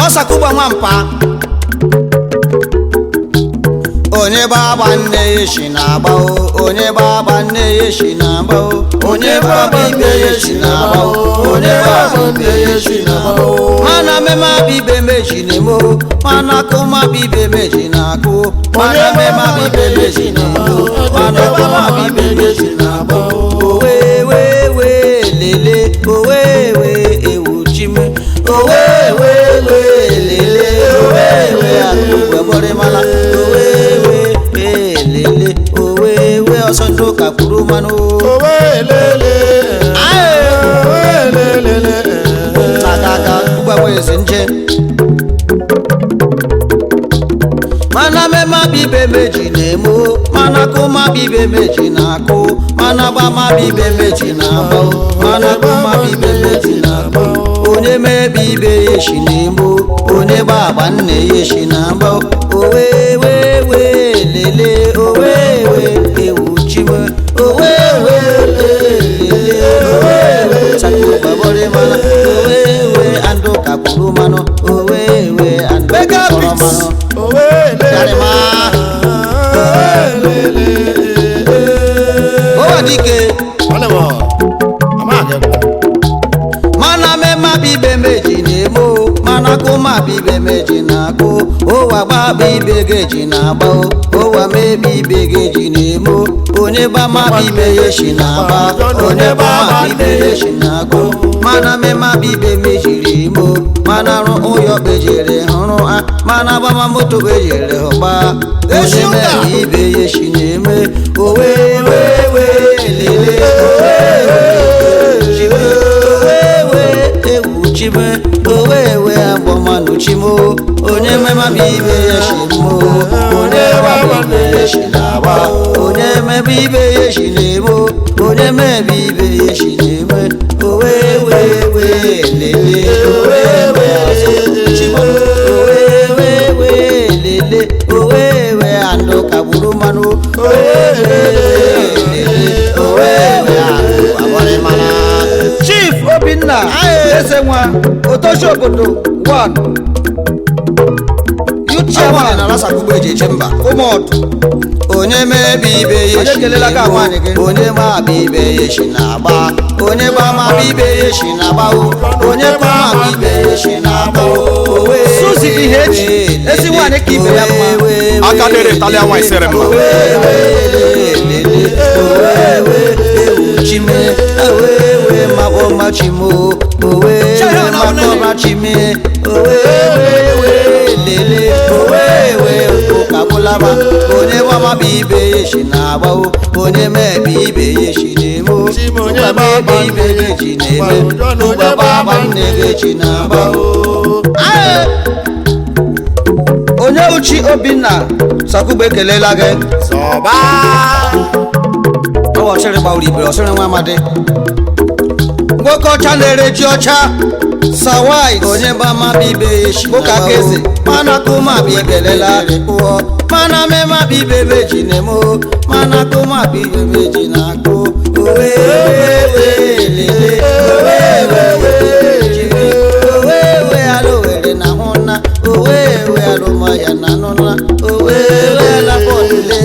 Ọsakuba nwampa onye baba nne ya shi na-agba onye baba nne ya shi na-agba onye baba ibe ya shi na-agba onye baba ibe ya shi na-agba mana mema bibe meji na-emo mana kuma bibe meji na-akụ mana mema bibe meji na-emo mana kuma bibe meji na-agba owewewe lele owewe ewu chime owewe lele owewe akụgbebore mala owewe lele owewe ọsọ ndo kapuru manu owelele owelele takaka gbagbo ezi nje mana mema bibe meji na-emo mana kuma bibe meji na-akụ mana gbama bibe meji na-agba mana kuma bibe meji na-agba onye mebi ibe ya shi na-emo onye gbagba nne ya shi na-agba owewewe lele owewe ewu chime owewe lele owewe sakubabore mana owewe ando kapuru mano owewe ando kapuru mano yarima owa dike mana mema bibe meji na-emo mana kuma bibe meji na-akụ ụwa gba bibe geji na-agba ụwa mebi ibe geji na-emo onye gbama bibe ya shi na-agba onye gbama bibe ya shi na-agụ mana mema bibe mejiri emo mana rụ ụyọ kpejere hụrụ ha mana gbama moto kpejere ọgba onye mebi ibe ya shi na-eme owewewe lele chime owewe agbọmanụ chimo onye mema bibe ya shi mo onye gbaba ibe ya shi na-agba onye mebe ibe ya shi na-emo onye mebe ibe ya shi na-eme owewewe lele owewe azụ chimo owewewe lele owewe andụ kagburu mmanụ owewe lele owewe andụ agbọrị mana Chief Obinna eze nwa otoshi obodo 1 youth chairman na Rasakugbe ejeje mba ụmụọdụ onye mebi ibe ya shi onye ma bibe ya shi na-agba onye gbama bibe ya shi na-agba onye kwama bibe ya shi na-agba Suzy ihe eji ezi nwanyị ka ibe ya mma aka dere Italian wine sere mma chime owewe magoma chimo owewe magoma chime owewe lele owewe okakulaba onye wama bibe yeshi na-agba onye mebi ibe yeshi na-emo onye mebi ibe yeshi na-eme ụgbaba nne gechi na-agba onye uchi Obinna Sakugbe ekelela gị Zọba ọsịrị gbawuru ibere ọsịrị nwa amadi nwoke ọcha na-ere ji ọcha sawai onye gbama bibe yeshi nwoke aka eze mana kuma bibe lela mana mema bibe meji na-emo mana kuma bibe meji na-akụ owewewe lele owewe alowere na hụna owewe alụmaya na nụna owewe alapọlile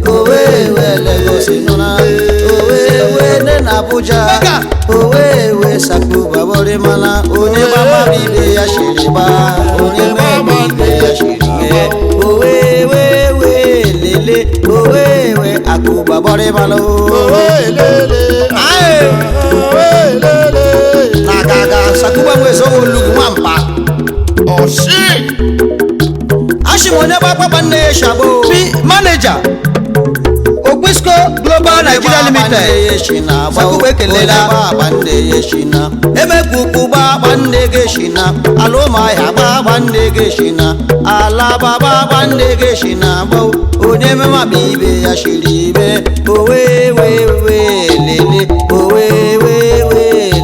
owewe Lagos nụna owewe ne na Abuja owewe Sakubabore mana onye gbama bibe ya shiri gba onye mebe ibe ya shiri mee owewewe lele owewe Akubabore mana nagaga Sakuba nwezo olugu nwampa Oshi ashim onye gbakpakpa nne ya shabo manager Okpisco Global Nigeria Limited Sakugbe ekelela gbagba nne ya shina emekuku gbagba nne gị shina alụmahịa gbagba nne gị shina alaba gbagba nne gị shina gbao onye mema bibe ya shiri ibe owewewe lele owewewe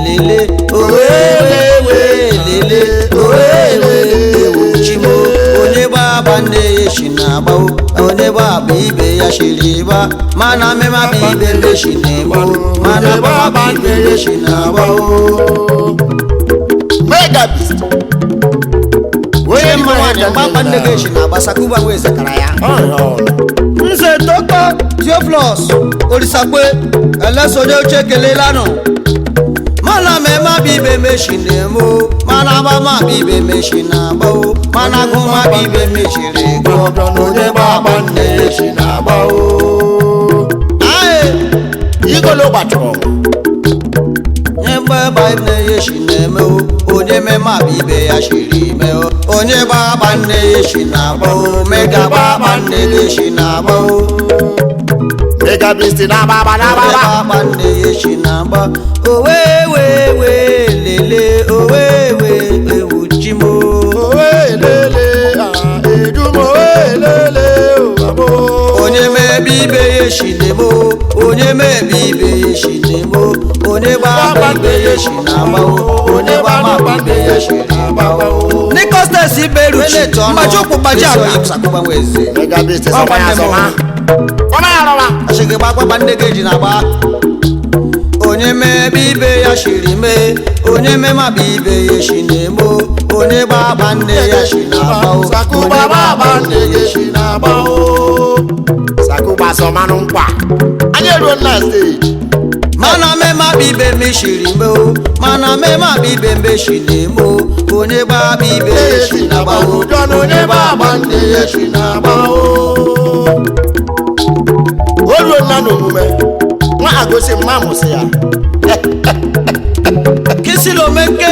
lele owewewe lele owewe ewu chimo onye gbagba nne ya shina gbao onye gbagba ibe ya shiri ibe ba mana me ma bibe me shinemo mana ba bibe ye shinaba o Mega Beast. we mwana baba ndege shinaba sakuba we zakaraya nse toko Theophilus orisagbe elesoje ochekele lana mana me ma bibe me shinemo mana ba ma bibe me shinaba o mana go ma bibe me shirego onye baba ndege shinaba o Igolo batro. Nyemba ba ne yeshineme o onye me ma bibe ya shirime o onye baba ne yeshinaba o mega baba ne yeshinaba o Mega Beast na baba na baba. baba ne yeshinaba o we lele o we uchimo Lele edumo lele o. onye me bibe yeshinemo onye me bibe yeshinemo onye baba ne yeshinaba o onye baba bibe yeshinaba o Nikostes Beruchi Majoko Bajaba Sakuba Weze Mega Beast sama ya sama. Ona ya roba. Ashige bakwa bandege jinaba onye me bibe ya shirime onye me ma bibe ye shinemo onye baba nne ya shinaba o Sakuba baba ndege shinaba o. Sakuba sama nkwa. Anye ro na stage. mana me ma bibe me shirime o mana me ma bibe me shinemo onye baba bibe ye shinaba o onye baba ndege shinaba o. Oruo na n'omume. Nwa agosi mma mụsị ya. Kisilo meke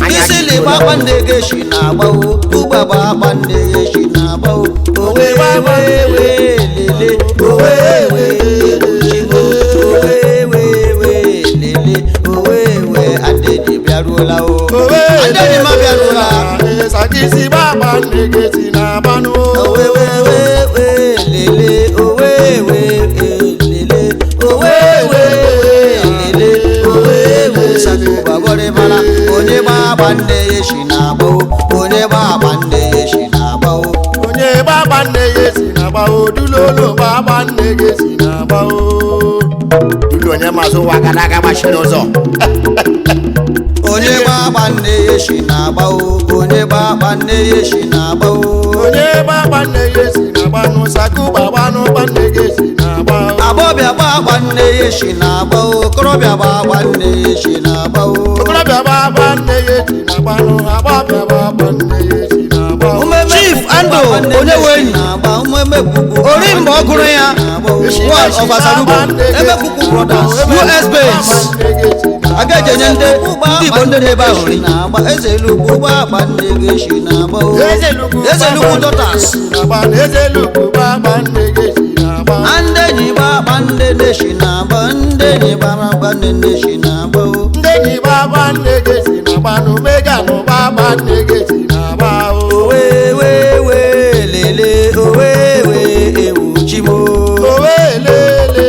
Kisili baba ndege shinaba o Uba baba ndege shinaba o Owe lele Owe Chigo Owe lele Owe Adedi biarula o Adedi ma biarula Sakisi baba ndege sinabano. Owe lele Owe lele Owe lele Owe Sakuba gore mala onye baba ndege shinaba o onye baba ndege shinaba o Onye baba ndege sinaba o. Dulolo baba ndege sinaba o. Dulu onye mazụ wakadaka gbachiri ụzọ. onye baba ndege shinaba o onye baba ndege shinaba o Onye baba ndege sinabano. Sakuba baba ndege sinaba o. abọbịa baba ndege shinaba o korobịa baba ndege shinaba o Okorobịa baba ndege sinabano. Agbọbịa baba ndege sinaba o. Chief Ando Onyewenyi ori mgbe ọ gụrụ ya one of Asalugo ebe Kuku Brothers US base aga ejenye ndị Igbo ndị na-ebe ahụ nri Ezelugwu baba ndege shinaba o Ezelugwu Daughters Ezelugwu baba ndege sinaba. Andenyi baba ndege shinaba ndenyi baba ndege shinaba o Ndenyi baba ndege sinabano. Megano baba ndege sinaba o. Owe lele owe ewuchimo Owelele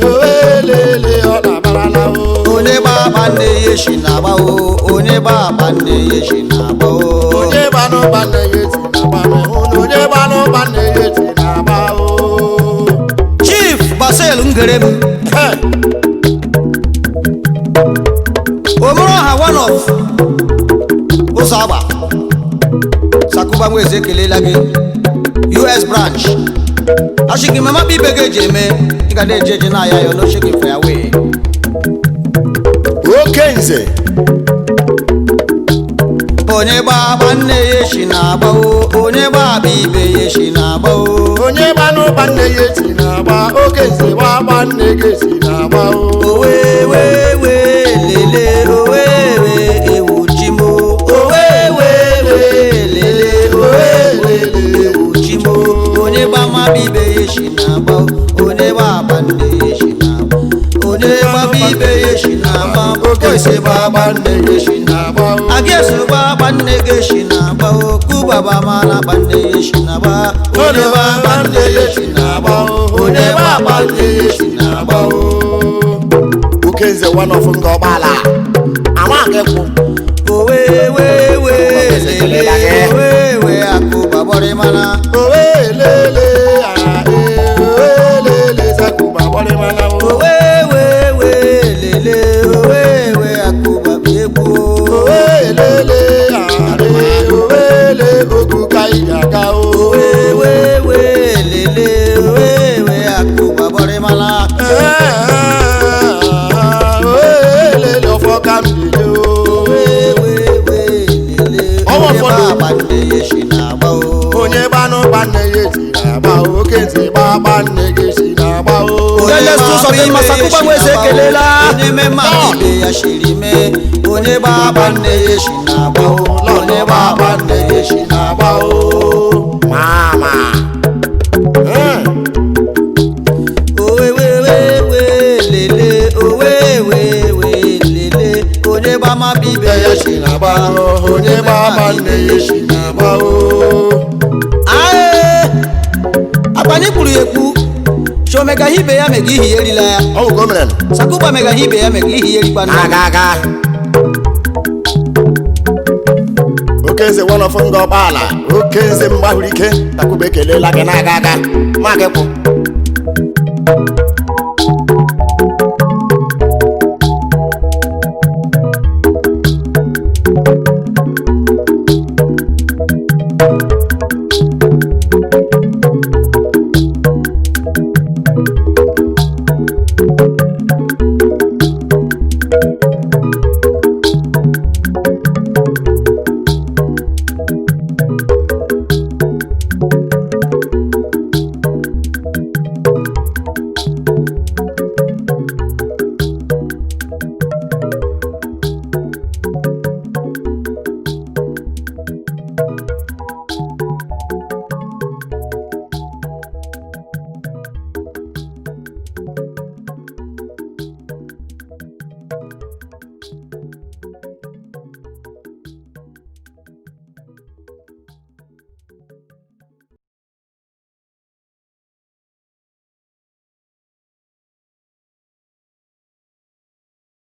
owelele ọlabarala o. onye baba ndege shinaba o onye baba ndege shinaba o Onye banụ bandege sinabano. Onye banụ bandege sinaba o. Chief Basil Ngerem Omoroha one of Osaba Sakuba Mweze kelela gị US branch Ashiki mama bibe geje eme Iga de jeje na ya yo no shake for ya way Oke nze. onye baba nne ye shinaba o onye baba ibe ye shinaba o Onye banụ bandege sinaba. Oke nze baba ndege sinaba o. owe lele owe ewuchimo owe lele owe ewuchimo onye baba ibe ye shinaba o onye baba nne ye shinaba onye baba ibe ye shinaba Oke nze baba ndege sinaba o. Agesu baba ndege shinaba o kubaba mana bandege shinaba onye baba ndege shinaba o onye baba ndege shinaba o Oke nze one of ndị ọgbala. Ama akekwu. owe lele owe akụba bọrị mana Owelele Ọzọdịmma Sakụba Nweze ekelela. onye mema ibe ya shiri mee onye gbaba nne ya eshi na-agba onye gbaba nne ya eshi na-agba mama lele lele onye gbama bibe ya shi na-agba onye gbaba nne ya eshi na-agba Agbani kwuru ekwu so mega hibe ya mega ihe erila ya ọwụ ka o mere Sakụba mega hibe ya mega ihe erikwa aga oke nze wọnọfụ nga ọkpaala oke nze mgbahụrụ ike Sakụba ekelela gị na-aga ma gị kwụ